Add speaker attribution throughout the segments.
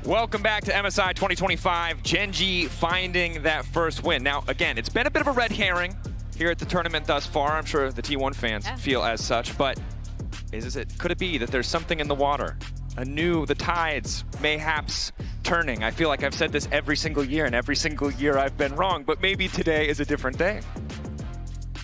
Speaker 1: Welcome back to MSI 2025. Gen.G finding that first win. Now, again, it's been a bit of a red herring here at the tournament thus far. I'm sure the T1 fans feel as such, but could it be that there's something in the water? The tides mayhaps turning. I feel like I've said this every single year, and every single year I've been wrong, but maybe today is a different day.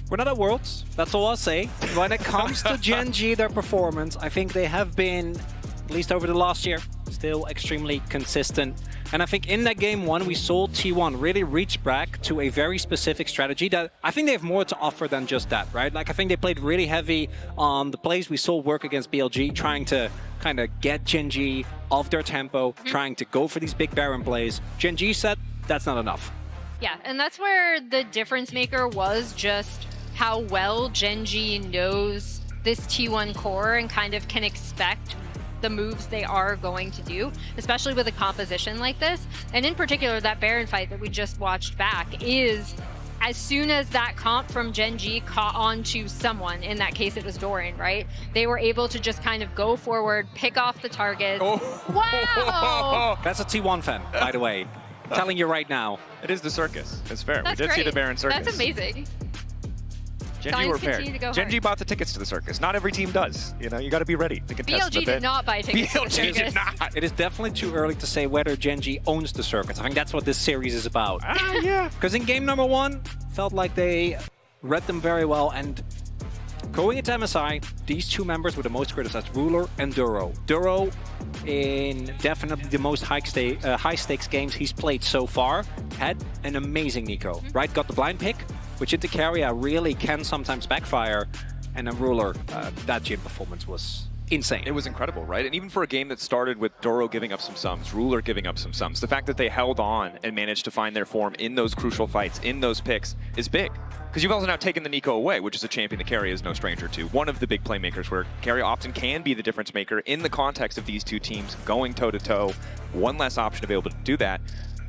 Speaker 2: We're not at Worlds, that's all I'll say. When it comes to Gen.G, their performance, I think they have been, at least over the last year, still extremely consistent. And I think in that game one, we saw T1 really reach back to a very specific strategy that I think they have more to offer than just that, right? Like, I think they played really heavy on the plays we saw work against BLG, trying to kind of get Gen.G off their tempo, trying to go for these big Baron plays. Gen.G said that's not enough.
Speaker 3: Yeah, and that's where the difference maker was just how well Gen.G knows this T1 core and kind of can expect the moves they are going to do, especially with a composition like this. And in particular, that Baron fight that we just watched back is, as soon as that comp from Gen.G caught on to someone, in that case it was Doran, right? They were able to just kind of go forward, pick off the targets.
Speaker 1: Oh.
Speaker 3: Wow!
Speaker 2: That's a T1 fan, by the way. I'm telling you right now.
Speaker 1: It is the circus. It's fair.
Speaker 3: That's
Speaker 1: we did see
Speaker 3: great.
Speaker 1: the Baron circus.
Speaker 3: That's amazing.
Speaker 1: Gen.G were prepared. Gen.G bought the tickets to the circus. Not every team does. You know, you got to be ready to contest.
Speaker 3: BLG did not buy tickets to the circus.
Speaker 1: did not.
Speaker 2: It is definitely too early to say whether Gen.G owns the circuit. I think that's what this series is about.
Speaker 1: Yeah.
Speaker 2: Because in game number one, felt like they read them very well. And going into MSI, these two members were the most criticized, Ruler and Duro. Duro, in definitely the most high-stakes games he's played so far, had an amazing Nico, right? Got the blind pick, which into carry really can sometimes backfire. And then Ruler, that Jin performance was insane.
Speaker 1: It was incredible, right? And even for a game that started with Doro giving up some sums, Ruler giving up some sums, the fact that they held on and managed to find their form in those crucial fights, in those picks, is big. Because you've also now taken the Nico away, which is a champion that Carry is no stranger to. One of the big playmakers where Carry often can be the difference maker in the context of these two teams going toe-to-toe. One less option available to do that.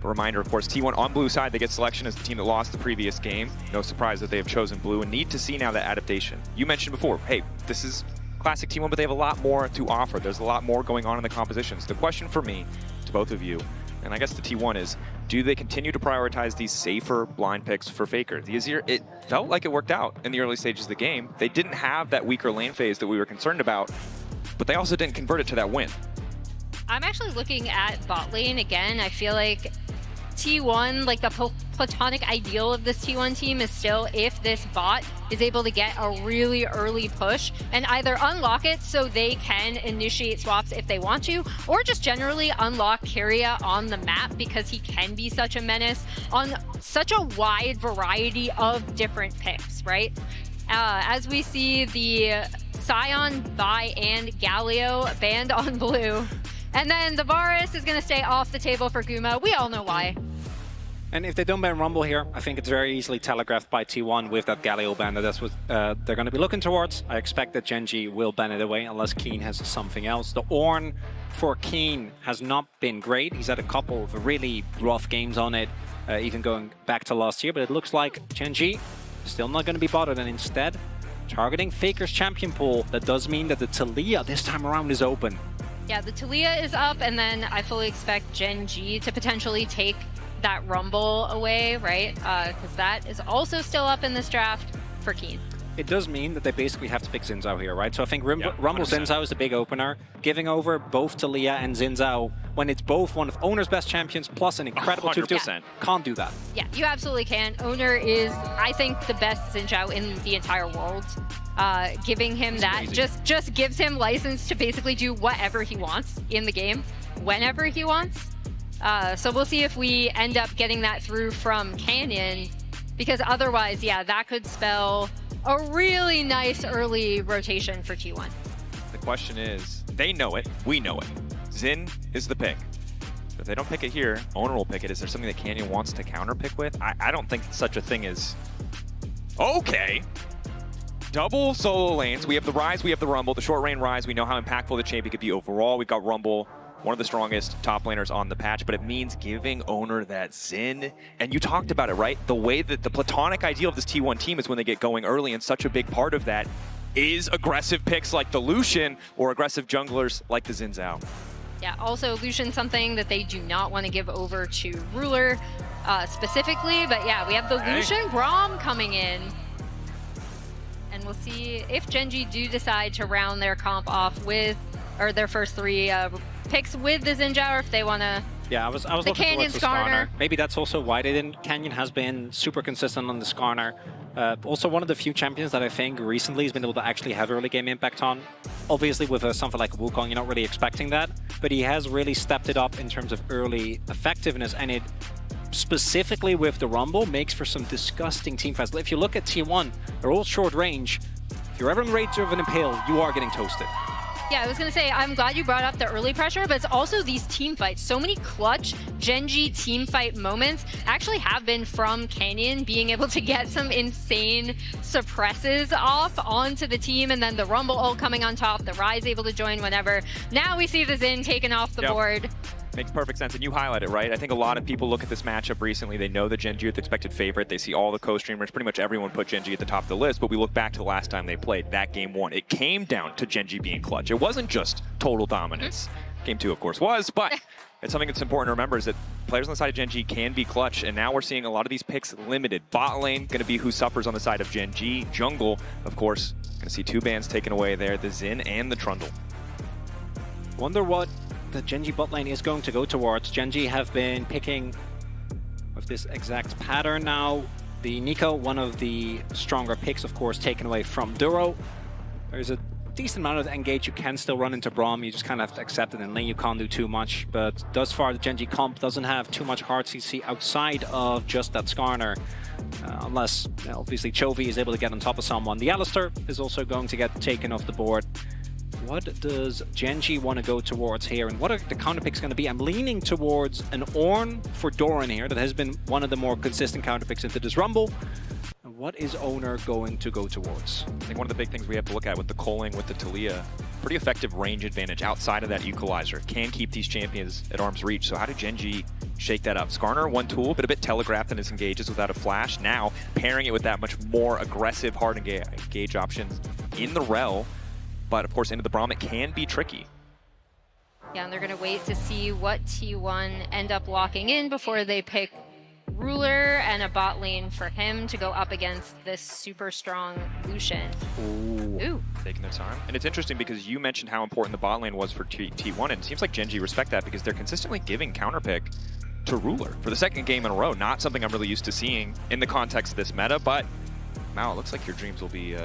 Speaker 1: A reminder, of course, T1 on blue side, they get selection as the team that lost the previous game. No surprise that they have chosen blue and need to see now that adaptation. You mentioned before, hey, this is classic T1, but they have a lot more to offer. There's a lot more going on in the compositions. The question for me, to both of you, and I guess the T1 is, do they continue to prioritize these safer blind picks for Faker? It felt like it worked out in the early stages of the game. They didn't have that weaker lane phase that we were concerned about, but they also didn't convert it to that win.
Speaker 3: I'm actually looking at bot lane again. I feel like T1, like the platonic ideal of this T1 team is still if this bot is able to get a really early push and either unlock it so they can initiate swaps if they want to, or just generally unlock Kyria on the map because he can be such a menace on such a wide variety of different picks, right? As we see the Sion, Vi, and Galio banned on blue. And then the Varus is going to stay off the table for Guma. We all know why.
Speaker 2: And if they don't ban Rumble here, I think it's very easily telegraphed by T1 with that Galio ban that that's what they're going to be looking towards. I expect that Gen.G will ban it away unless Keen has something else. The Ornn for Keen has not been great. He's had a couple of really rough games on it, even going back to last year. But it looks like Gen.G still not going to be bothered, and instead targeting Faker's champion pool. That does mean that the Taliyah this time around is open.
Speaker 3: Yeah, the Taliyah is up, and then I fully expect Gen.G to potentially take that Rumble away, right? Because that is also still up in this draft for Keen.
Speaker 2: It does mean that they basically have to pick Xin Zhao here, right? So I think Rumble
Speaker 1: 100%.
Speaker 2: Xin Zhao is the big opener. Giving over both Taliyah and Xin Zhao when it's both one of Owner's best champions plus an incredible 2-2. Can't do that.
Speaker 3: Yeah, you absolutely can. Owner is, I think, the best Xin Zhao in the entire world. Giving him that just gives him license to basically do whatever he wants in the game, whenever he wants. So we'll see if we end up getting that through from Canyon, because otherwise, yeah, that could spell a really nice early rotation for T1.
Speaker 1: The question is, they know it, we know it. Xin is the pick. If they don't pick it here, Owner will pick it. Is there something that Canyon wants to counter pick with? I don't think such a thing is... Okay. Double solo lanes. We have the Rise, we have the Rumble. The short range Rise, we know how impactful the champion could be overall. We've got Rumble, one of the strongest top laners on the patch, but it means giving Owner that Xin. And you talked about it, right? The way that the platonic ideal of this T1 team is when they get going early, and such a big part of that is aggressive picks like the Lucian or aggressive junglers like the Xin Zhao.
Speaker 3: Yeah, also Lucian, something that they do not want to give over to Ruler specifically, but yeah, we have the Lucian Braum coming in. And we'll see if Gen.G do decide to round their comp off with, or their first 3 picks with the Xinjiao, or if they want to.
Speaker 2: Yeah, I was looking towards the Skarner. Maybe that's also why they didn't. Canyon has been super consistent on the Skarner. Also one of the few champions that I think recently has been able to actually have early game impact on. Obviously with something like Wukong, you're not really expecting that, but he has really stepped it up in terms of early effectiveness, and it specifically with the Rumble makes for some disgusting team fights. If you look at T1, they're all short range. If you're ever in range of an Impale, you are getting toasted.
Speaker 3: Yeah, I was going to say, I'm glad you brought up the early pressure, but it's also these team fights. So many clutch Gen.G team fight moments actually have been from Canyon being able to get some insane suppresses off onto the team, and then the Rumble ult coming on top, the Rise able to join whenever. Now we see the Xin taken off the board.
Speaker 1: Makes perfect sense, and you highlight it, right? I think a lot of people look at this matchup recently, they know that Gen.G are the expected favorite, they see all the co-streamers, pretty much everyone put Gen.G at the top of the list, but we look back to the last time they played, that game 1. It came down to Gen.G being clutch. It wasn't just total dominance. Game 2, of course, was, but it's something that's important to remember is that players on the side of Gen.G can be clutch, and now we're seeing a lot of these picks limited. Bot lane, going to be who suffers on the side of Gen.G. Jungle, of course, going to see 2 bans taken away there, the Xin and the Trundle.
Speaker 2: Wonder what the Gen.G bot lane is going to go towards. Gen.G have been picking with this exact pattern now. The Nico, one of the stronger picks, of course, taken away from Duro. There's a decent amount of engage you can still run into Braum. You just kind of have to accept it. In lane, you can't do too much. But thus far, the Gen.G comp doesn't have too much hard CC outside of just that Skarner. Unless, obviously, Chovy is able to get on top of someone. The Alistar is also going to get taken off the board. What does Gen.G want to go towards here, and what are the counter picks going to be? I'm leaning towards an Ornn for Doran here. That has been one of the more consistent counter picks into this Rumble. And what is Owner going to go towards?
Speaker 1: I think one of the big things we have to look at with the Culling, with the Taliyah, pretty effective range advantage outside of that equalizer. Can keep these champions at arm's reach. So how did Gen.G shake that up? Skarner, one tool, but a bit telegraphed in his engages without a flash. Now, pairing it with that much more aggressive hard engage options in the Rel. But of course, into the Braum, it can be tricky.
Speaker 3: Yeah, and they're going to wait to see what T1 end up locking in before they pick Ruler and a bot lane for him to go up against this super strong Lucian.
Speaker 1: Ooh. Taking their time. And it's interesting because you mentioned how important the bot lane was for T1, and it seems like Gen.G respect that because they're consistently giving counterpick to Ruler for the 2nd game in a row. Not something I'm really used to seeing in the context of this meta, but now it looks like your dreams will be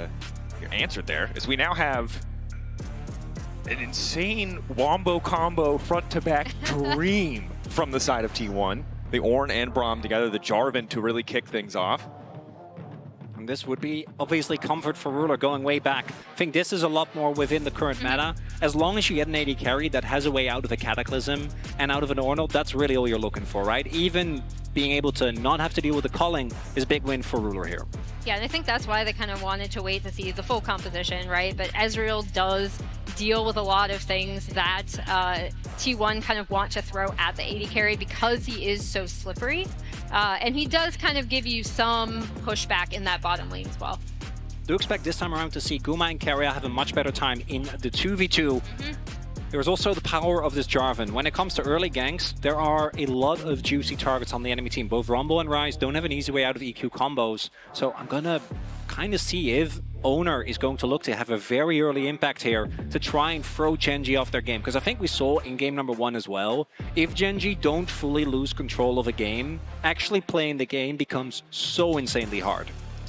Speaker 1: answered there, as we now have an insane wombo combo front-to-back dream from the side of T1. The Ornn and Braum together, the Jarvan to really kick things off.
Speaker 2: And this would be obviously comfort for Ruler going way back. I think this is a lot more within the current meta. As long as you get an AD carry that has a way out of a Cataclysm and out of an Ornn, that's really all you're looking for, right? Even being able to not have to deal with the culling is a big win for Ruler here.
Speaker 3: Yeah, and I think that's why they kind of wanted to wait to see the full composition, right? But Ezreal does deal with a lot of things that T1 kind of want to throw at the AD carry because he is so slippery. And he does kind of give you some pushback in that bottom lane as well.
Speaker 2: Do expect this time around to see Guma and Keria have a much better time in the 2v2. There's also the power of this Jarvan. When it comes to early ganks, there are a lot of juicy targets on the enemy team. Both Rumble and Rise don't have an easy way out of EQ combos. So I'm going to kind of see if Owner is going to look to have a very early impact here to try and throw Gen.G off their game. Because I think we saw in game number 1 as well, if Gen.G don't fully lose control of a game, actually playing the game becomes so insanely hard.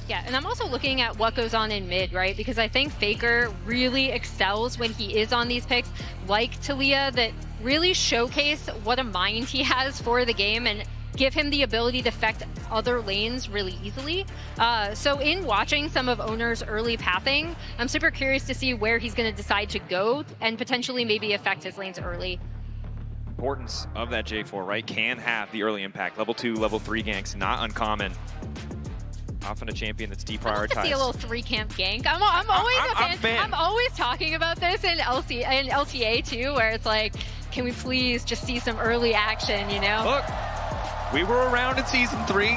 Speaker 3: Yeah, and I'm also looking at what goes on in mid, right? Because I think Faker really excels when he is on these picks, like Taliyah, that really showcase what a mind he has for the game and give him the ability to affect other lanes really easily. So in watching some of Owner's early pathing, I'm super curious to see where he's going to decide to go and potentially maybe affect his lanes early.
Speaker 1: Importance of that J4, right? Can have the early impact. Level 2, level 3 ganks, not uncommon. Often a champion that's deprioritized.
Speaker 3: I see a little 3-camp gank. I'm always a fan. I'm always talking about this in LTA too, where it's like, can we please just see some early action, you know?
Speaker 1: Look, we were around in Season 3.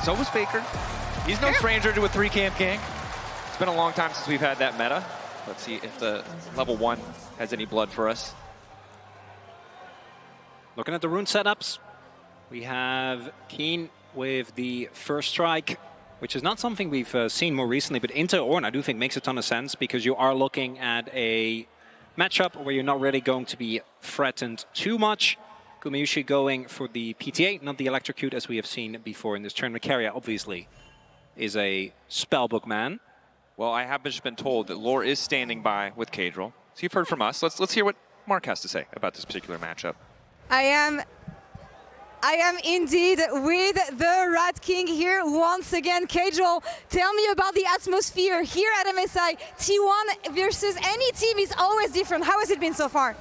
Speaker 1: So was Faker. He's no stranger to a 3-camp gank. It's been a long time since we've had that meta. Let's see if the level 1 has any blood for us.
Speaker 2: Looking at the rune setups, we have Keen with the first strike, which is not something we've seen more recently, but into Ornn I do think makes a ton of sense because you are looking at a matchup where you're not really going to be threatened too much. Gumayushi going for the PTA, not the electrocute as we have seen before in this tournament. Keria obviously is a spellbook man.
Speaker 1: Well, I have just been told that Lore is standing by with Kadril. So you've heard from us. Let's hear what Mark has to say about this particular matchup.
Speaker 4: I am indeed with the Rat King here once again. Kadril, tell me about the atmosphere here at MSI. T1 versus any team is always different. How has it been so far?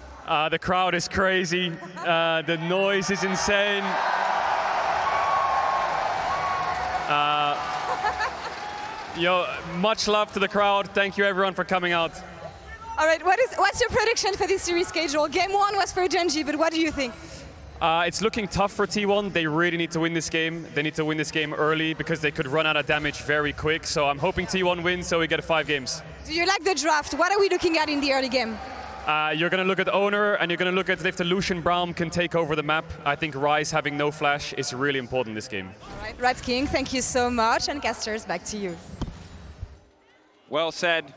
Speaker 5: The crowd is crazy. The noise is insane. Much love to the crowd. Thank you everyone for coming out.
Speaker 4: All right, what's your prediction for this series, Kadril? Game 1 was for Gen.G, but what do you think?
Speaker 5: It's looking tough for T1. They really need to win this game. They need to win this game early because they could run out of damage very quick. So I'm hoping T1 wins so we get 5 games.
Speaker 4: Do you like the draft? What are we looking at in the early game?
Speaker 5: You're going to look at Owner and you're going to look at if the Lucian Braum can take over the map. I think Ryze having no flash is really important in this game.
Speaker 4: All right, Rat King, thank you so much. And casters, back to you.
Speaker 1: Well said,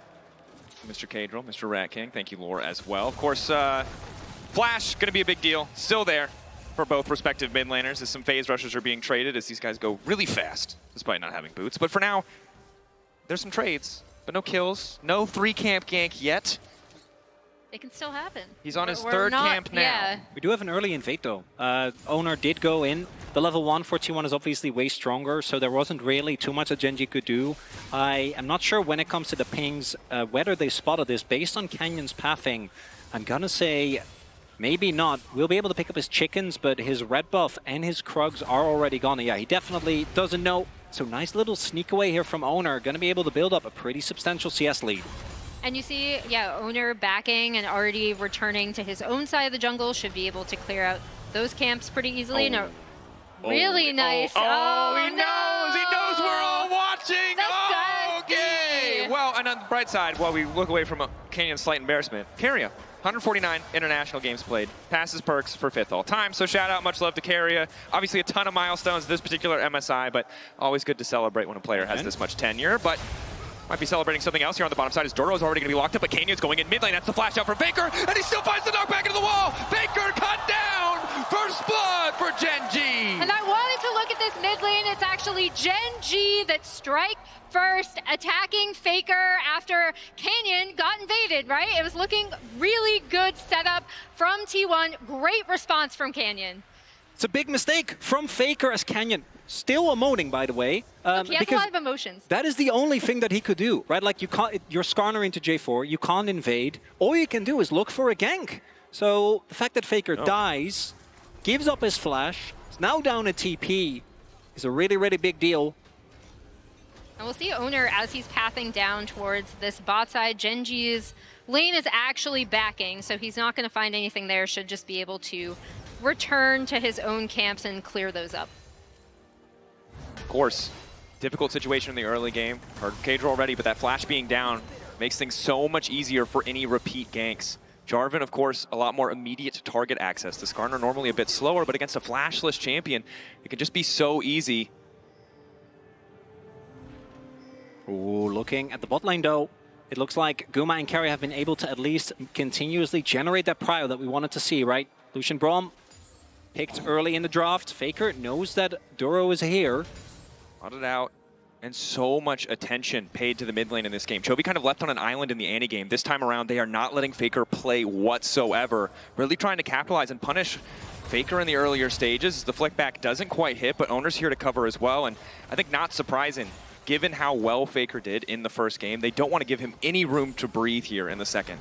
Speaker 1: Mr. Kadril, Mr. Rat King. Thank you, Lore, as well. Of course, Flash, going to be a big deal. Still there for both respective mid laners as some phase rushers are being traded as these guys go really fast, despite not having boots. But for now, there's some trades, but no kills. No 3-camp gank yet.
Speaker 3: It can still happen.
Speaker 1: He's on his third camp now.
Speaker 3: Yeah.
Speaker 2: We do have an early invade though. Owner did go in. The level 1 for T1 is obviously way stronger, so there wasn't really too much that Gen.G could do. I am not sure when it comes to the pings, whether they spotted this. Based on Canyon's pathing, I'm gonna say maybe not. We'll be able to pick up his chickens, but his red buff and his Krugs are already gone. Yeah, he definitely doesn't know. So nice little sneak away here from Owner. Gonna be able to build up a pretty substantial CS lead.
Speaker 3: And you see, yeah, Owner backing and already returning to his own side of the jungle, should be able to clear out those camps pretty easily. No, really nice.
Speaker 1: Oh, he knows! He knows we're all watching! Okay! Well, and on the bright side, while we look away from Canyon's slight embarrassment, Keria, 149 international games played, passes perks for 5th all time. So shout out, much love to Keria. Obviously a ton of milestones this particular MSI, but always good to celebrate when a player has this much tenure. But might be celebrating something else here on the bottom side as Doro's already going to be locked up, but Canyon's going in mid lane. That's the flash out from Faker, and he still finds the knockback into the wall. Faker cut down. First blood for Gen.G.
Speaker 3: And I wanted to look at this mid lane. It's actually Gen.G that strike first, attacking Faker after Canyon got invaded, right? It was looking really good setup from T1. Great response from Canyon.
Speaker 2: It's a big mistake from Faker as Canyon. Still emoting, by the way.
Speaker 3: Look, he has a lot of emotions.
Speaker 2: That is the only thing that he could do, right? Like, you're Skarner into J4, you can't invade. All you can do is look for a gank. So the fact that Faker dies, gives up his flash, is now down a TP, is a really, really big deal.
Speaker 3: And we'll see Owner as he's pathing down towards this bot side. Gen.G's lane is actually backing, so he's not going to find anything there. Should just be able to return to his own camps and clear those up.
Speaker 1: Of course, difficult situation in the early game. Heard Kadril already, but that flash being down makes things so much easier for any repeat ganks. Jarvan, of course, a lot more immediate target access. The Skarner normally a bit slower, but against a flashless champion, it can just be so easy.
Speaker 2: Ooh, looking at the bot lane though, it looks like Guma and Keria have been able to at least continuously generate that prio that we wanted to see, right? Lucian Braum picked early in the draft. Faker knows that Doro is here.
Speaker 1: Plotted out, and so much attention paid to the mid lane in this game. Chovy kind of left on an island in the Annie game. This time around, they are not letting Faker play whatsoever. Really trying to capitalize and punish Faker in the earlier stages. The flick back doesn't quite hit, but Owner's here to cover as well. And I think not surprising, given how well Faker did in the first game, they don't want to give him any room to breathe here in the second.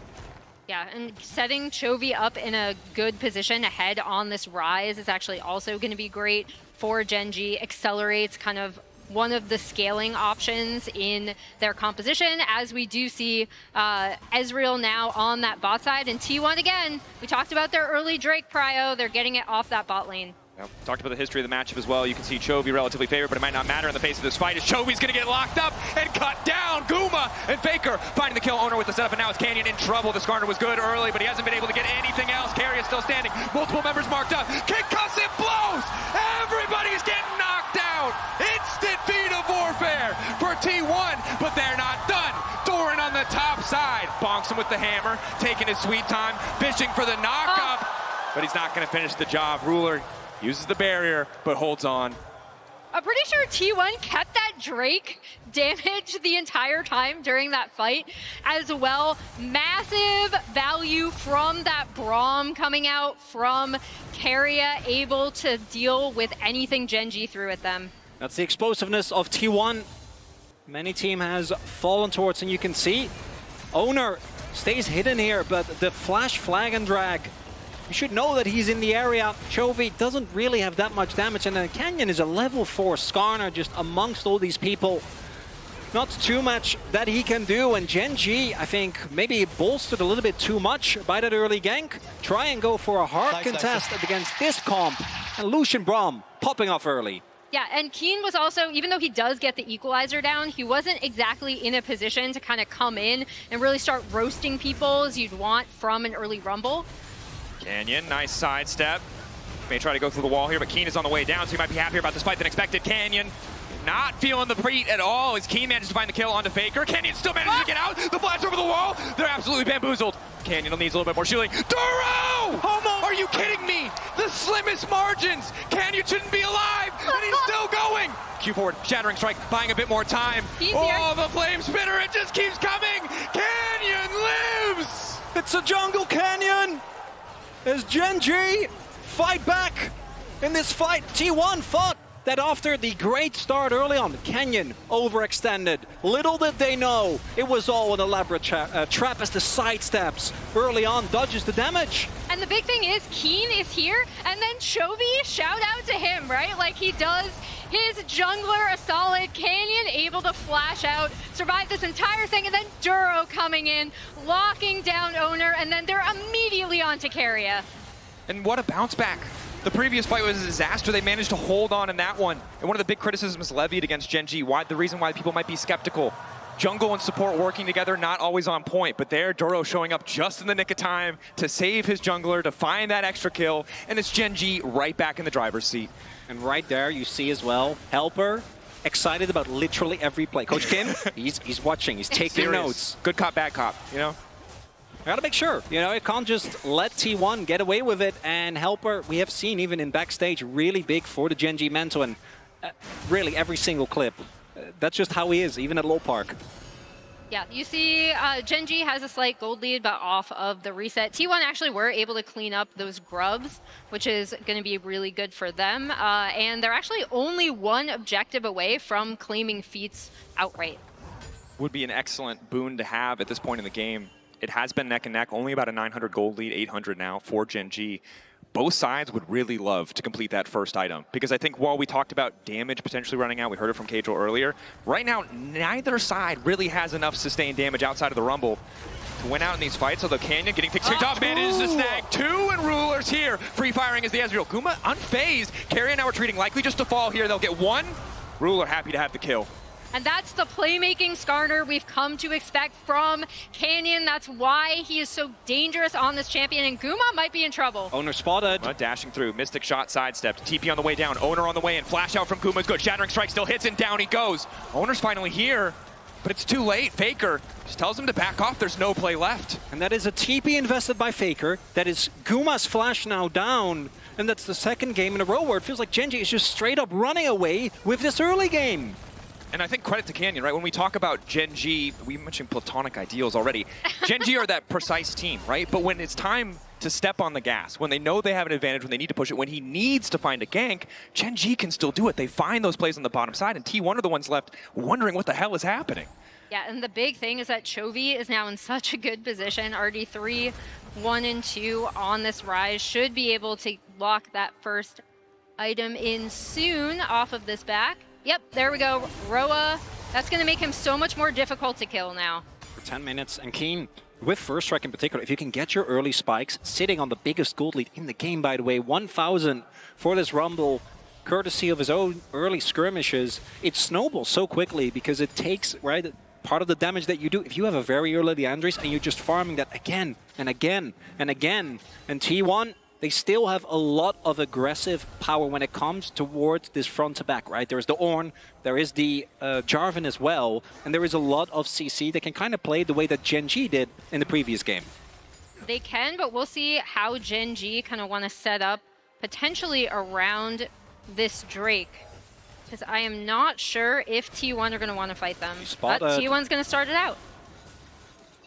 Speaker 3: Yeah, and setting Chovy up in a good position ahead on this Ryze is actually also going to be great for Gen.G. Accelerates kind of one of the scaling options in their composition, as we do see Ezreal now on that bot side. And T1 again, we talked about their early Drake prio. They're getting it off that bot lane.
Speaker 1: Well, talked about the history of the matchup as well. You can see Chovy relatively favored, but it might not matter in the face of this fight as Chovy's going to get locked up and cut down. Guma and Faker finding the kill. Owner with the setup, and now it's Canyon in trouble. The Skarner was good early, but he hasn't been able to get anything else. Carry is still standing. Multiple members marked up. Concussive blows. Everybody's getting knocked out. Instant feat of warfare for T1, but they're not done. Doran on the top side. Bonks him with the hammer, taking his sweet time, fishing for the knock-up, but he's not going to finish the job. Ruler uses the barrier, but holds on.
Speaker 3: I'm pretty sure T1 kept that Drake damage the entire time during that fight as well. Massive value from that Braum coming out from Keria, able to deal with anything Gen.G threw at them.
Speaker 2: That's the explosiveness of T1. Many team has fallen towards, and you can see Owner stays hidden here, but the flash flag and drag, you should know that he's in the area. Chovy doesn't really have that much damage, and then Canyon is a level 4 Skarner just amongst all these people. Not too much that he can do, and Gen.G, I think, maybe bolstered a little bit too much by that early gank. Try and go for a hard contest against this comp, and Lucian Braum popping off early.
Speaker 3: Yeah, and Keen was also, even though he does get the equalizer down, he wasn't exactly in a position to kind of come in and really start roasting people as you'd want from an early rumble.
Speaker 1: Canyon, nice sidestep. May try to go through the wall here, but Keen is on the way down, so he might be happier about this fight than expected. Canyon not feeling the beat at all as Keen manages to find the kill onto Faker. Canyon still manages to get out. The flash over the wall. They're absolutely bamboozled. Canyon needs a little bit more shielding. Duro! Are you kidding me? The slimmest margins. Canyon shouldn't be alive, and he's still going. Q forward, shattering strike, buying a bit more time. Oh, the flame spitter, it just keeps coming. Canyon lives.
Speaker 2: It's a jungle Canyon. As Gen.G fight back in this fight. T1 thought that after the great start early on, Canyon overextended. Little did they know it was all an elaborate trap as the sidesteps early on dodges the damage.
Speaker 3: And the big thing is Keen is here, and then Chovy, shout out to him, right? Like he does his jungler a solid. Canyon able to flash out, survive this entire thing, and then Duro coming in, locking down Owner, and then they're immediately on to Keria.
Speaker 1: And what a bounce back. The previous fight was a disaster. They managed to hold on in that one. And one of the big criticisms levied against Gen.G, the reason why people might be skeptical. Jungle and support working together, not always on point, but there, Duro showing up just in the nick of time to save his jungler, to find that extra kill, and it's Gen.G right back in the driver's seat.
Speaker 2: And right there, you see as well, Helper, excited about literally every play. Coach Kim, he's watching, he's taking notes.
Speaker 1: Good cop, bad cop, you know?
Speaker 2: I gotta make sure, you know, you can't just let T1 get away with it. And Helper, we have seen even in backstage, really big for the Gen.G mentor, and really every single clip. That's just how he is, even at LoL Park.
Speaker 3: Yeah, you see Gen.G has a slight gold lead, but off of the reset. T1 actually were able to clean up those grubs, which is going to be really good for them. And they're actually only one objective away from claiming feats outright.
Speaker 1: Would be an excellent boon to have at this point in the game. It has been neck and neck, only about a 900 gold lead, 800 now for Gen.G. Both sides would really love to complete that first item, because I think while we talked about damage potentially running out, we heard it from Kajal earlier, right now neither side really has enough sustained damage outside of the Rumble to win out in these fights, although Canyon getting picked off, manages to snag 2, and Ruler's here. Free firing is the Ezreal. Guma unfazed. Keria now retreating, likely just to fall here. They'll get 1. Ruler happy to have the kill.
Speaker 3: And that's the playmaking Skarner we've come to expect from Canyon. That's why he is so dangerous on this champion, and Guma might be in trouble.
Speaker 2: Owner spotted.
Speaker 1: Dashing through, Mystic shot sidestepped, TP on the way down, Owner on the way in, flash out from Guma is good, Shattering Strike still hits and down he goes. Owner's finally here, but it's too late. Faker just tells him to back off, there's no play left.
Speaker 2: And that is a TP invested by Faker, that is Guma's flash now down, and that's the second game in a row where it feels like Gen.G is just straight up running away with this early game.
Speaker 1: And I think credit to Canyon, right? When we talk about Gen.G, we mentioned platonic ideals already. Gen.G are that precise team, right? But when it's time to step on the gas, when they know they have an advantage, when they need to push it, when he needs to find a gank, Gen.G can still do it. They find those plays on the bottom side, and T1 are the ones left wondering what the hell is happening.
Speaker 3: Yeah, and the big thing is that Chovy is now in such a good position. RD3, 1 and 2 on this rise. Should be able to lock that first item in soon off of this back. Yep, there we go. Roa, that's going to make him so much more difficult to kill now.
Speaker 2: For 10 minutes, and Keen with First Strike in particular, if you can get your early spikes, sitting on the biggest gold lead in the game, by the way, 1,000 for this Rumble, courtesy of his own early skirmishes, it snowballs so quickly because it takes, right, part of the damage that you do. If you have a very early Leandris and you're just farming that again and again and again, and T1, they still have a lot of aggressive power when it comes towards this front to back, right? There's the Ornn, there is the Jarvan as well, and there is a lot of CC that can kind of play the way that Gen.G did in the previous game.
Speaker 3: They can, but we'll see how Gen.G kind of want to set up potentially around this Drake. Because I am not sure if T1 are going to want to fight them. But T1's going to start it out.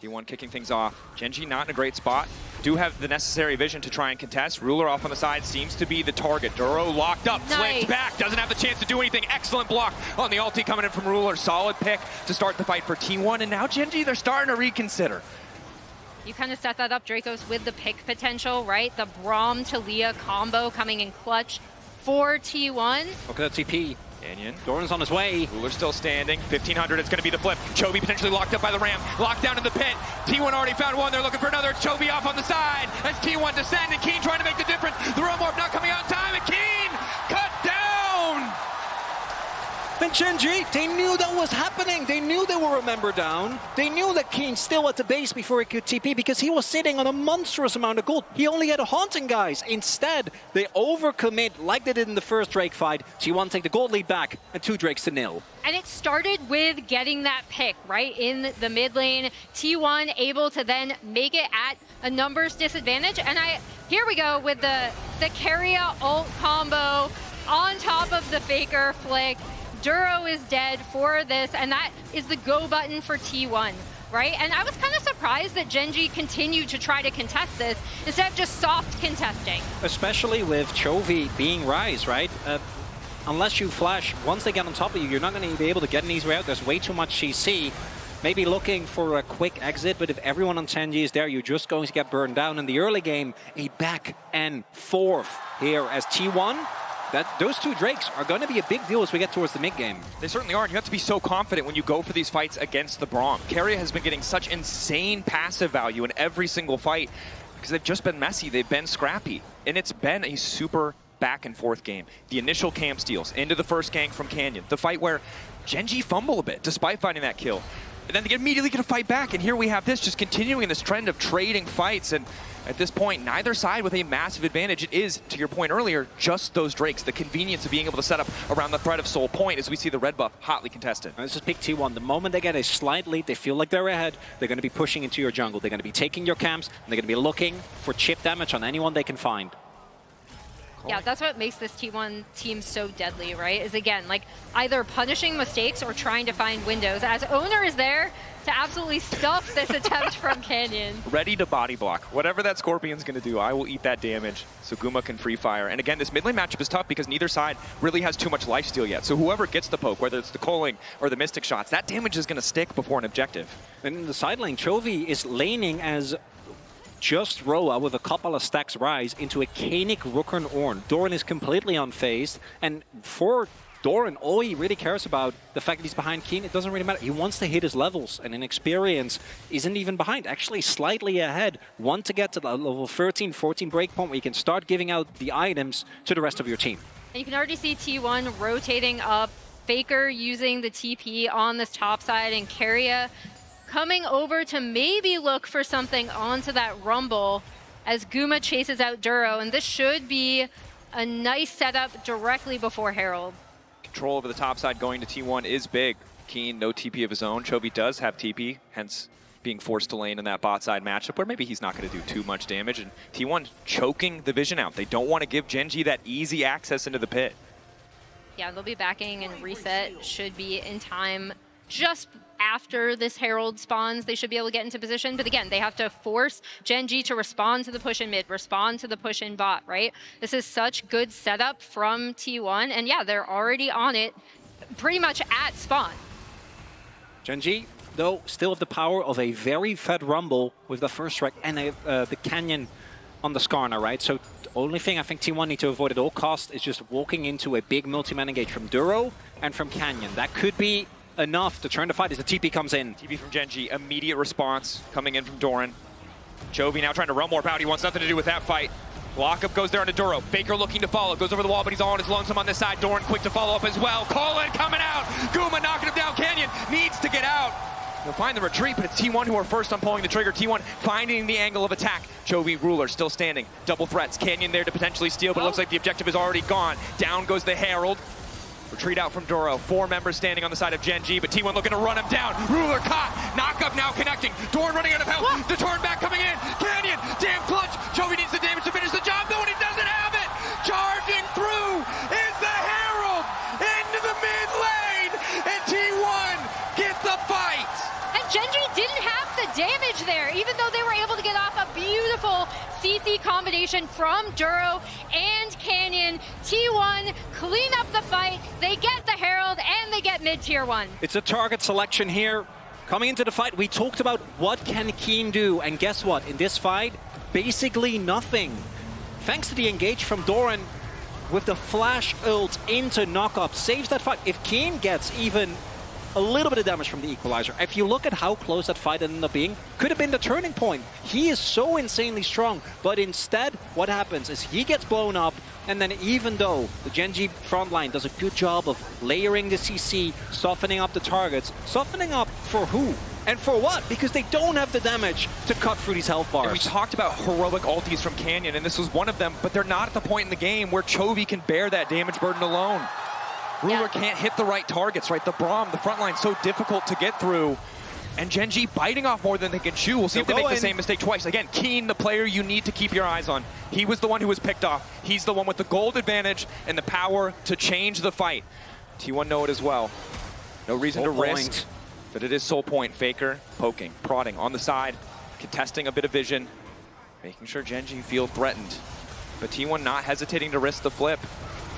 Speaker 1: T1 kicking things off. Gen.G not in a great spot. Do have the necessary vision to try and contest. Ruler off on the side seems to be the target. Duro locked up, flipped back, doesn't have the chance to do anything. Excellent block on the ulti coming in from Ruler. Solid pick to start the fight for T1. And now Gen.G, they're starting to reconsider.
Speaker 3: You kind of set that up, Dracos, with the pick potential, right? The Braum to Leah combo coming in clutch for T1.
Speaker 2: Look at that TP.
Speaker 1: Canyon.
Speaker 2: Doran's on his way.
Speaker 1: Ruler still standing. 1,500, it's going to be the flip. Chovy potentially locked up by the ram. Locked down in the pit. T1 already found one. They're looking for another. Chovy off on the side. As T1 descend, and Keen trying to make the difference. The Realm Orb not coming on time, and Keen cut down!
Speaker 2: And Gen.G, they knew that was happening. They knew they were a member down. They knew that Keen's still at the base before he could TP because he was sitting on a monstrous amount of gold. He only had a Haunting, guys. Instead, they overcommit like they did in the first Drake fight. T1 take the gold lead back and 2 Drakes to nil.
Speaker 3: And it started with getting that pick, right, in the mid lane. T1 able to then make it at a numbers disadvantage. And here we go with the Keria ult combo on top of the Faker flick. Duro is dead for this, and that is the go button for T1, right? And I was kind of surprised that Gen.G continued to try to contest this instead of just soft contesting.
Speaker 2: Especially with Chovy being Rise, right? Unless you flash, once they get on top of you, you're not going to be able to get an easy way out. There's way too much CC. Maybe looking for a quick exit, but if everyone on Gen.G is there, you're just going to get burned down. In the early game, a back and forth here as T1. Those 2 Drakes are going to be a big deal as we get towards the mid-game.
Speaker 1: They certainly are, and you have to be so confident when you go for these fights against the Braum. Keria has been getting such insane passive value in every single fight because they've just been messy, they've been scrappy, and it's been a super back and forth game. The initial camp steals into the first gank from Canyon, the fight where Gen.G fumble a bit despite finding that kill, and then they immediately get a fight back, and here we have this just continuing in this trend of trading fights, and at this point, neither side with a massive advantage. It is, to your point earlier, just those Drakes, the convenience of being able to set up around the threat of Soul Point as we see the red buff hotly contested.
Speaker 2: And this is pick T1. The moment they get a slight lead, they feel like they're ahead, they're going to be pushing into your jungle. They're going to be taking your camps, and they're going to be looking for chip damage on anyone they can find.
Speaker 3: Yeah, that's what makes this T1 team so deadly, right? Is again, like either punishing mistakes or trying to find windows. As Owner is there to absolutely stuff this attempt from Canyon.
Speaker 1: Ready to body block. Whatever that Scorpion's going to do, I will eat that damage so Guma can free fire. And again, this mid lane matchup is tough because neither side really has too much lifesteal yet. So whoever gets the poke, whether it's the culling or the mystic shots, that damage is going to stick before an objective.
Speaker 2: And in the side lane, Chovy is laning as just Roa with a couple of stacks Rise into a Kanik Rooker Ornn. Doran is completely unfazed, and for Doran, all he really cares about, the fact that he's behind Keen, it doesn't really matter. He wants to hit his levels, and in experience, isn't even behind, actually slightly ahead. Want to get to the level 13, 14 breakpoint where you can start giving out the items to the rest of your team.
Speaker 3: And you can already see T1 rotating up, Faker using the TP on this top side, and Keria coming over to maybe look for something onto that Rumble as Guma chases out Duro, and this should be a nice setup directly before Herald.
Speaker 1: Control over the top side going to T1 is big. Keen, no TP of his own. Chovy does have TP, hence being forced to lane in that bot side matchup where maybe he's not going to do too much damage, and T1 choking the vision out. They don't want to give Gen.G that easy access into the pit.
Speaker 3: Yeah, they'll be backing, and reset should be in time just after this Herald spawns. They should be able to get into position, but again, they have to force Gen.G to respond to the push in mid, respond to the push in bot, right? This is such good setup from T1, and yeah, they're already on it pretty much at spawn.
Speaker 2: Gen.G, though, still have the power of a very fed Rumble with the first strike and the Canyon on the Skarner, right? So the only thing I think T1 need to avoid at all costs is just walking into a big multi-man engage from Duro and from Canyon. That could be enough to turn the fight as the TP comes in.
Speaker 1: TP from Gen.G, immediate response coming in from Doran. Chovy now trying to run more bout. He wants nothing to do with that fight. Lockup goes there onto Duro. Faker looking to follow. Goes over the wall, but he's all on his lonesome on this side. Doran quick to follow up as well. Colin coming out. Guma knocking him down. Canyon needs to get out. He'll find the retreat, but it's T1 who are first on pulling the trigger. T1 finding the angle of attack. Chovy, Ruler still standing. Double threats. Canyon there to potentially steal, but it looks like the objective is already gone. Down goes the Herald. Retreat out from Duro. 4 members standing on the side of Gen.G, but T1 looking to run him down. Ruler caught. Knockup now connecting. Doran running out of health. The turn back coming in. Canyon, damn clutch. Chovy needs the damage to finish the job, though, and he doesn't have it. Charging through is the Herald into the mid lane, and T1 get the fight.
Speaker 3: And Gen.G didn't have the damage there, even though they were able to get off a beautiful CC combination from Duro and Canyon. T1 clean up the fight, they get the Herald, and they get mid-tier 1.
Speaker 2: It's a target selection here. Coming into the fight, we talked about what can Keen do, and guess what? In this fight, basically nothing. Thanks to the engage from Doran with the flash ult into knockup, saves that fight. If Keen gets even a little bit of damage from the equalizer, if you look at how close that fight ended up being, could have been the turning point. He is so insanely strong, but instead what happens is he gets blown up, and then even though the Gen.G frontline does a good job of layering the CC, softening up the targets, softening up for who? And for what? Because they don't have the damage to cut through these health bars.
Speaker 1: And we talked about heroic ultis from Canyon, and this was one of them, but they're not at the point in the game where Chovy can bear that damage burden alone. Ruler can't hit the right targets, right? The Braum, the front line, so difficult to get through. And Gen.G biting off more than they can chew. We'll see if they make the same mistake twice. Again, Keen, the player you need to keep your eyes on. He was the one who was picked off. He's the one with the gold advantage and the power to change the fight. T1 know it as well. No reason to risk, but it is Soul Point. Faker poking, prodding on the side, contesting a bit of vision, making sure Gen.G feel threatened. But T1 not hesitating to risk the flip.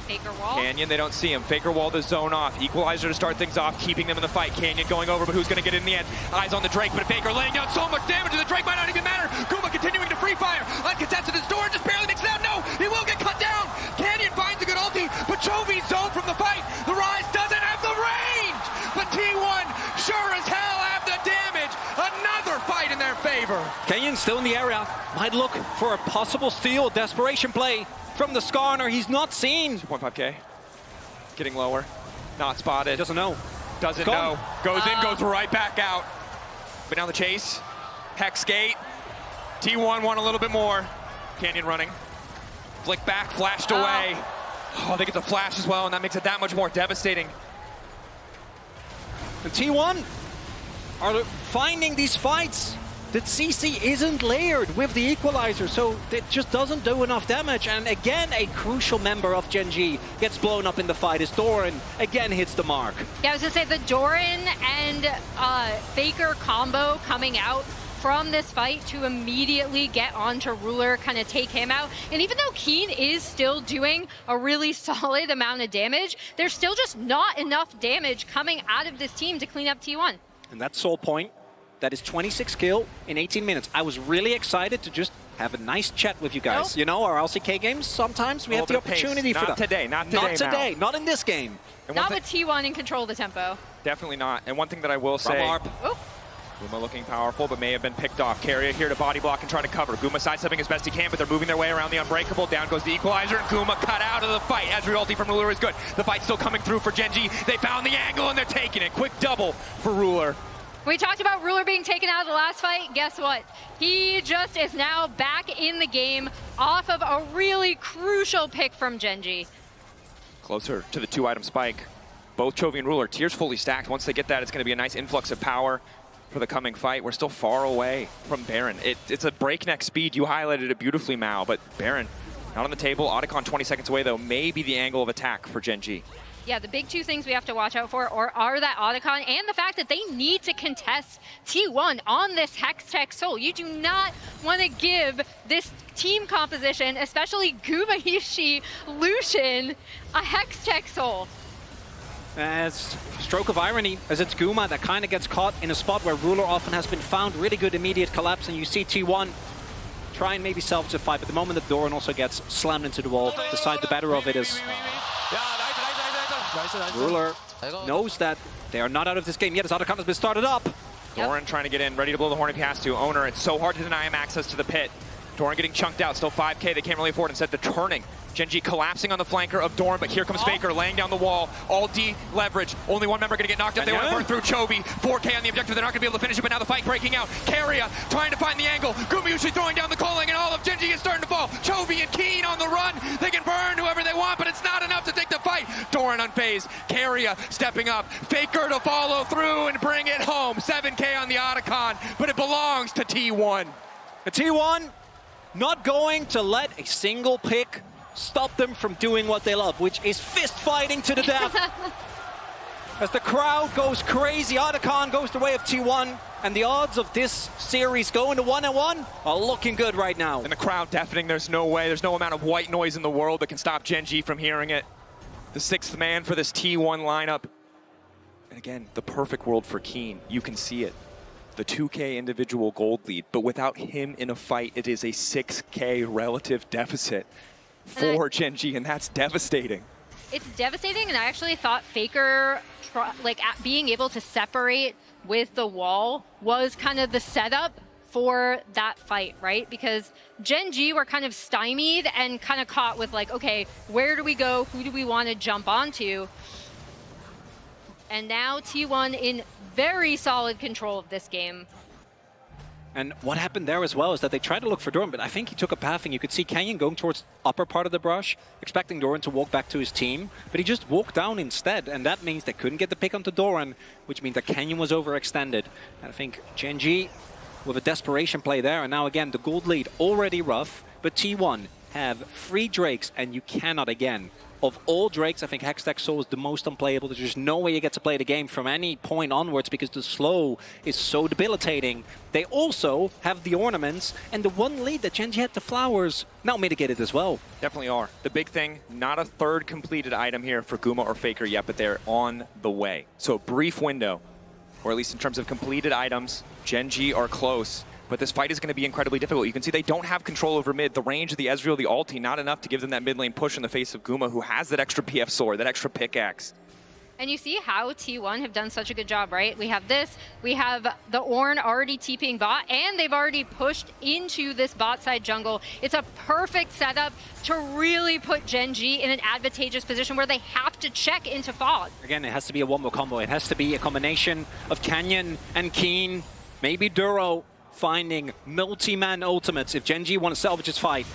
Speaker 3: Faker wall.
Speaker 1: Canyon, they don't see him. Faker wall the zone off. Equalizer to start things off, keeping them in the fight. Canyon going over, but who's going to get it in the end? Eyes on the Drake, but Faker laying down so much damage to the Drake might not even matter. Guma continuing to free fire. Uncontested his door, just barely makes it out. No, he will get cut down. Canyon finds a good ulti, but Chovy zone from the fight. The Rise doesn't have the range, but T1 sure as hell have the damage. Another fight in their favor.
Speaker 2: Canyon still in the area. Might look for a possible steal. Desperation play from the Skarner. He's not seen.
Speaker 1: 2.5k. Getting lower. Not spotted.
Speaker 2: Doesn't know.
Speaker 1: Doesn't know. Goes in, goes right back out. But now the chase. Hex gate. T1 want a little bit more. Canyon running. Flick back, flashed away. Oh, they get the flash as well, and that makes it that much more devastating.
Speaker 2: And T1 are finding these fights that CC isn't layered with the equalizer, so it just doesn't do enough damage. And again, a crucial member of Gen.G gets blown up in the fight as Doran again hits the mark.
Speaker 3: Yeah, I was gonna say the Doran and Faker combo coming out from this fight to immediately get onto Ruler, kind of take him out. And even though Keen is still doing a really solid amount of damage, there's still just not enough damage coming out of this team to clean up T1.
Speaker 2: And that's Soul Point. That is 26 kill in 18 minutes. I was really excited to just have a nice chat with you guys. You know, our LCK games, sometimes we have the opportunity for that.
Speaker 1: Not today, not today.
Speaker 2: Not today, not in this game.
Speaker 3: Not with T1 in control of the tempo.
Speaker 1: Definitely not. And one thing that I will say, Guma looking powerful, but may have been picked off. Carrier here to body block and try to cover. Guma sidestepping as best he can, but they're moving their way around the Unbreakable. Down goes the Equalizer, and Guma cut out of the fight. Ezreal ulti from Ruler is good. The fight's still coming through for Gen.G. They found the angle, and they're taking it. Quick double for Ruler.
Speaker 3: We talked about Ruler being taken out of the last fight. Guess what? He just is now back in the game off of a really crucial pick from Gen.G.
Speaker 1: Closer to the 2-item spike. Both Chovy and Ruler, tiers fully stacked. Once they get that, it's going to be a nice influx of power for the coming fight. We're still far away from Baron. It's a breakneck speed. You highlighted it beautifully, Mao, but Baron not on the table. Otacon 20 seconds away, though. Maybe the angle of attack for Gen.G.
Speaker 3: Yeah, the big two things we have to watch out for are that Otacon and the fact that they need to contest T1 on this Hextech Soul. You do not want to give this team composition, especially Gumayushi Lucian, a Hextech Soul.
Speaker 2: As stroke of irony, as it's Guma that kind of gets caught in a spot where Ruler often has been found. Really good immediate collapse, and you see T1 try and maybe salvage the fight, but the moment that Doran also gets slammed into the wall, decide the better of it is Ruler knows that they are not out of this game yet as Otacon has been started up.
Speaker 1: Doran trying to get in, ready to blow the horn if he has to. Owner, it's so hard to deny him access to the pit. Doran getting chunked out, still 5k, they can't really afford. Instead, they're turning. Gen.G collapsing on the flanker of Doran, but here comes Faker laying down the wall. All D leverage. Only one member going to get knocked up. They want to burn through Chovy. 4k on the objective. They're not going to be able to finish it, but now the fight breaking out. Keria trying to find the angle. Gumayushi throwing down the calling, and all of Gen.G is starting to fall. Chovy and Keen on the run. They can burn whoever they want, but it's not enough to take the fight. Doran unfazed. Keria stepping up. Faker to follow through and bring it home. 7k on the Otacon, but it belongs to T1.
Speaker 2: The T1 not going to let a single pick stop them from doing what they love, which is fist fighting to the death. As the crowd goes crazy, Otacon goes the way of T1, and the odds of this series going to 1-1 are looking good right now.
Speaker 1: And the crowd deafening, there's no way, there's no amount of white noise in the world that can stop Gen.G from hearing it. The sixth man for this T1 lineup. And again, the perfect world for Keen. You can see it. The 2k individual gold lead, but without him in a fight, it is a 6k relative deficit for Gen.G, and that's devastating.
Speaker 3: It's devastating, and I actually thought Faker, being able to separate with the wall was kind of the setup for that fight, right? Because Gen.G were kind of stymied and kind of caught with like, okay, where do we go? Who do we want to jump onto? And now T1 in very solid control of this game.
Speaker 2: And what happened there as well is that they tried to look for Doran, but I think he took a path, and you could see Canyon going towards upper part of the brush, expecting Doran to walk back to his team, but he just walked down instead, and that means they couldn't get the pick onto Doran, which means that Canyon was overextended. And I think Gen.G with a desperation play there, and now again, the gold lead already rough, but T1 have 3 Drakes, and you cannot again. Of all Drakes, I think Hextech Soul is the most unplayable. There's just no way you get to play the game from any point onwards because the slow is so debilitating. They also have the ornaments, and the one lead that Gen.G had, the flowers, now mitigated as well.
Speaker 1: Definitely are. The big thing, not a third completed item here for Guma or Faker yet, but they're on the way. So a brief window, or at least in terms of completed items, Gen.G are close. But this fight is going to be incredibly difficult. You can see they don't have control over mid. The range of the Ezreal, the ulti, not enough to give them that mid lane push in the face of Guma, who has that extra PF sword, that extra pickaxe.
Speaker 3: And you see how T1 have done such a good job, right? We have this, we have the Ornn already TPing bot, and they've already pushed into this bot side jungle. It's a perfect setup to really put Gen.G in an advantageous position where they have to check into Fog.
Speaker 2: Again, it has to be a one-more combo. It has to be a combination of Canyon and Keen, maybe Duro, finding multi-man ultimates if Gen.G want to salvage this fight.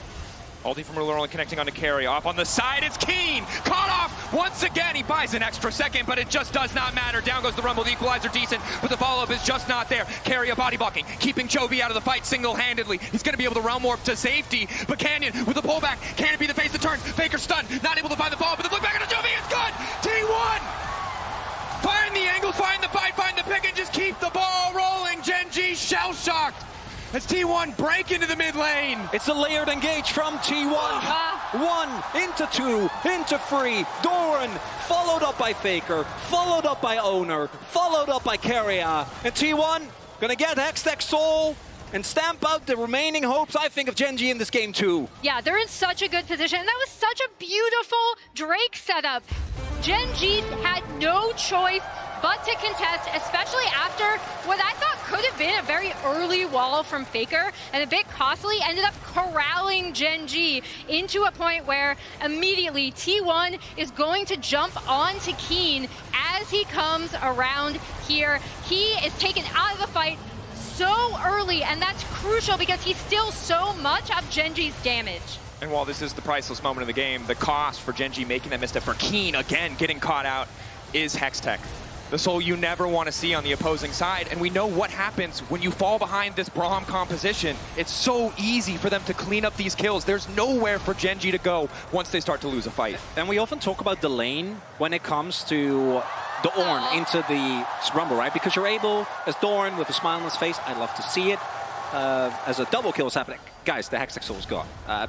Speaker 1: Ulti from Ruler only connecting onto Carry. Off on the side, it's Keen! Caught off once again! He buys an extra second, but it just does not matter. Down goes the Rumble, the equalizer decent, but the follow-up is just not there. Carry a body blocking, keeping Chovy out of the fight single-handedly. He's going to be able to realm warp to safety, but Canyon with the pullback. Can it be the face that turns? Faker stunned, not able to find the follow-up, but the flick back into Chovy, it's good! T1! Find the angle, find the fight, find the pick, and just keep the ball rolling. Gen.G shell-shocked as T1 break into the mid lane.
Speaker 2: It's a layered engage from T1. 1 into 2 into 3. Doran followed up by Faker, followed up by Owner, followed up by Keria. And T1 gonna get Hextech Soul and stamp out the remaining hopes, I think, of Gen.G in this game too.
Speaker 3: Yeah, they're in such a good position. And that was such a beautiful Drake setup. Gen.G had no choice but to contest, especially after what I thought could have been a very early wall from Faker, and a bit costly, ended up corralling Gen.G into a point where immediately T1 is going to jump onto Keen as he comes around here. He is taken out of the fight so early, and that's crucial because he's still so much of Gen.G's damage.
Speaker 1: And while this is the priceless moment of the game, the cost for Gen.G making that misstep, for Keen again getting caught out, is Hextech. The soul you never want to see on the opposing side, and we know what happens when you fall behind this Braum composition. It's so easy for them to clean up these kills. There's nowhere for Gen.G to go once they start to lose a fight.
Speaker 2: And we often talk about the lane when it comes to the Ornn into the Rumble, right? Because you're able, as Doran with a smile on his face, I'd love to see it, as a double kill is happening. Guys, the Hextech Soul's gone. I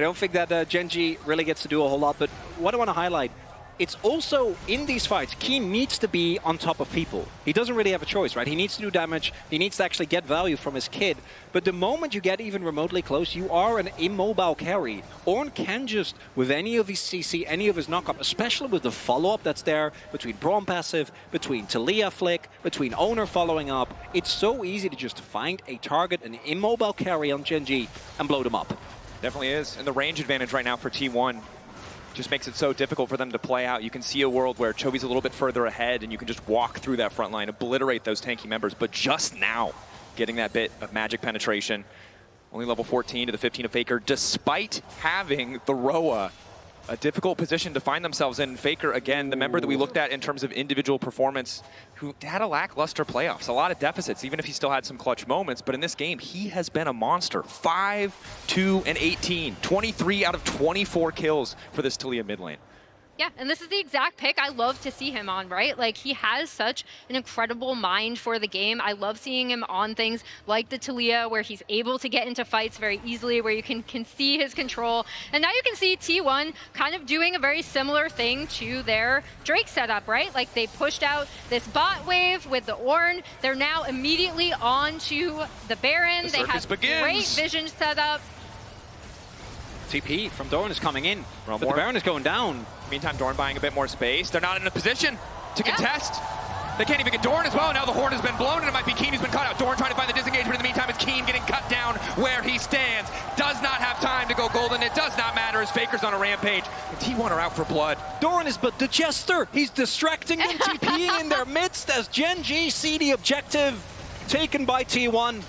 Speaker 2: don't think that Gen.G really gets to do a whole lot, but what I want to highlight, it's also, in these fights, Keen needs to be on top of people. He doesn't really have a choice, right? He needs to do damage, he needs to actually get value from his kid. But the moment you get even remotely close, you are an immobile carry. Ornn can just, with any of his CC, any of his knockup, especially with the follow-up that's there, between Braum passive, between Talia flick, between Owner following up, it's so easy to just find a target, an immobile carry on Gen.G, and blow them up.
Speaker 1: Definitely is. And the range advantage right now for T1 just makes it so difficult for them to play out. You can see a world where Chovy's a little bit further ahead and you can just walk through that front line, obliterate those tanky members, but just now getting that bit of magic penetration. Only level 14 to the 15 of Faker, despite having the Roa. A difficult position to find themselves in. Faker, again, the member that we looked at in terms of individual performance, who had a lackluster playoffs, a lot of deficits, even if he still had some clutch moments. But in this game, he has been a monster. 5, 2, and 18. 23 out of 24 kills for this Talia mid lane.
Speaker 3: Yeah, and this is the exact pick I love to see him on, right? Like, he has such an incredible mind for the game. I love seeing him on things like the Talia, where he's able to get into fights very easily, where you can see his control. And now you can see T1 kind of doing a very similar thing to their Drake setup, right? Like, they pushed out this bot wave with the Ornn. They're now immediately on to the Baron. They have great vision setup.
Speaker 2: TP from Doran is coming in, but the Baron is going down.
Speaker 1: Meantime, Doran buying a bit more space. They're not in a position to contest. They can't even get Doran as well. Now the horn has been blown, and it might be Keen who's been caught out. Doran trying to find the disengagement. In the meantime, it's Keen getting cut down where he stands. Does not have time to go golden. It does not matter as Faker's on a rampage. And T1 are out for blood.
Speaker 2: Doran is but the jester. He's distracting them, TPing in their midst as Gen.G see the objective taken by T1.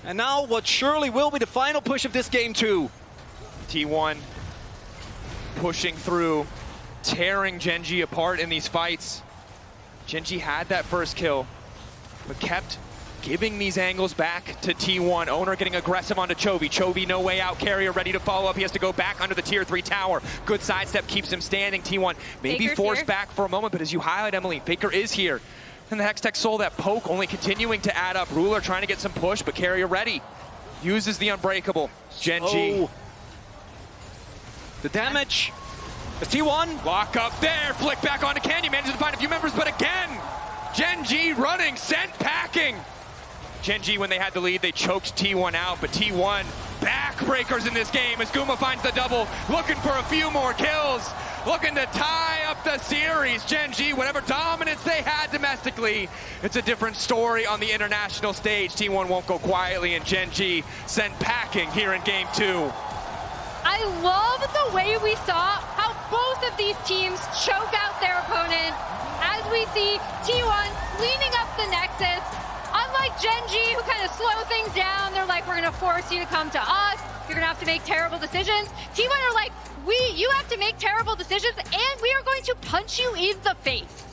Speaker 2: And now what surely will be the final push of this game too.
Speaker 1: T1 pushing through, tearing Gen.G apart in these fights. Gen.G had that first kill, but kept giving these angles back to T1. Owner getting aggressive onto Chovy. Chovy no way out, carrier ready to follow up. He has to go back under the tier 3 tower. Good sidestep keeps him standing. T1 maybe forced back for a moment, but as you highlight, Emily, Faker is here. And the Hextech Soul, that poke only continuing to add up. Ruler trying to get some push, but carrier ready. Uses the unbreakable. Gen.G.
Speaker 2: Oh. The damage. It's T1.
Speaker 1: Lock up there. Flick back onto Canyon. Manages to find a few members, but again, Gen.G running, sent packing. Gen.G, when they had the lead, they choked T1 out, but T1 backbreakers in this game as Guma finds the double, looking for a few more kills, looking to tie up the series. Gen.G, whatever dominance they had domestically, it's a different story on the international stage. T1 won't go quietly, and Gen.G sent packing here in game 2.
Speaker 3: I love the way we saw how both of these teams choke out their opponents as we see T1 cleaning up the Nexus. Unlike Gen.G, who kind of slow things down, they're like, we're going to force you to come to us. You're going to have to make terrible decisions. T1 are like, you have to make terrible decisions, and we are going to punch you in the face.